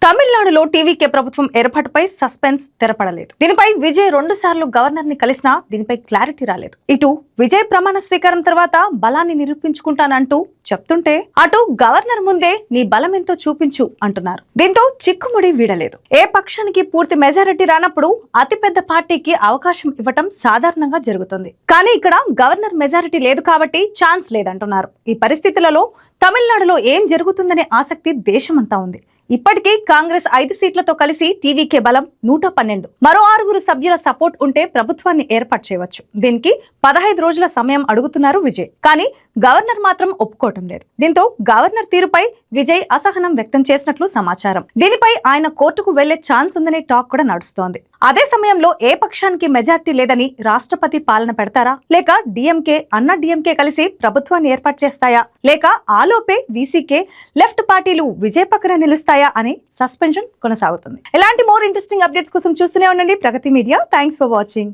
తమిళనాడులో టీవీకే ప్రభుత్వం ఏర్పాటుపై సస్పెన్స్ తెరపడలేదు. దీనిపై విజయ్ 2 సార్లు గవర్నర్ ని కలిసినా దీనిపై క్లారిటీ రాలేదు. ఇటు విజయ్ ప్రమాణ స్వీకారం తర్వాత బలాన్ని నిరూపించుకుంటానంటూ చెప్తుంటే అటు గవర్నర్ ముందే నీ బలం ఎంతో చూపించు అంటున్నారు. దీంతో చిక్కుముడి వీడలేదు. ఏ పక్షానికి పూర్తి మెజారిటీ రానప్పుడు అతిపెద్ద పార్టీకి అవకాశం ఇవ్వటం సాధారణంగా జరుగుతుంది. కానీ ఇక్కడ గవర్నర్ మెజారిటీ లేదు కాబట్టి ఛాన్స్ లేదంటున్నారు. ఈ పరిస్థితులలో తమిళనాడులో ఏం జరుగుతుందనే ఆసక్తి దేశమంతా ఉంది. ఇప్పటికీ కాంగ్రెస్ 5 సీట్లతో కలిసి టీవీకే బలం 112. మరో 6 సభ్యుల సపోర్ట్ ఉంటే ప్రభుత్వాన్ని ఏర్పాటు చేయవచ్చు. దీనికి 15 రోజుల సమయం అడుగుతున్నారు విజయ్. కానీ గవర్నర్ మాత్రం ఒప్పుకోవటం లేదు. దీంతో గవర్నర్ తీరుపై విజయ్ అసహనం వ్యక్తం చేసినట్లు సమాచారం. దీనిపై ఆయన కోర్టుకు వెళ్లే ఛాన్స్ ఉందనే టాక్ కూడా నడుస్తోంది. అదే సమయంలో ఏ పక్షానికి మెజార్టీ లేదని రాష్ట్రపతి పాలన పెడతారా, లేక అన్నా డిఎంకే కలిసి ప్రభుత్వాన్ని ఏర్పాటు చేస్తాయా, లేక ఆలోపే వీసీకే లెఫ్ట్ పార్టీలు విజయ్ పక్కన నిలుస్తాయా అనే సస్పెన్షన్ కొనసాగుతుంది. ఇలాంటి మోర్ ఇంట్రెస్టింగ్ అప్డేట్స్ కోసం చూస్తూనే ఉండండి ప్రగతి మీడియా. Thanks for watching.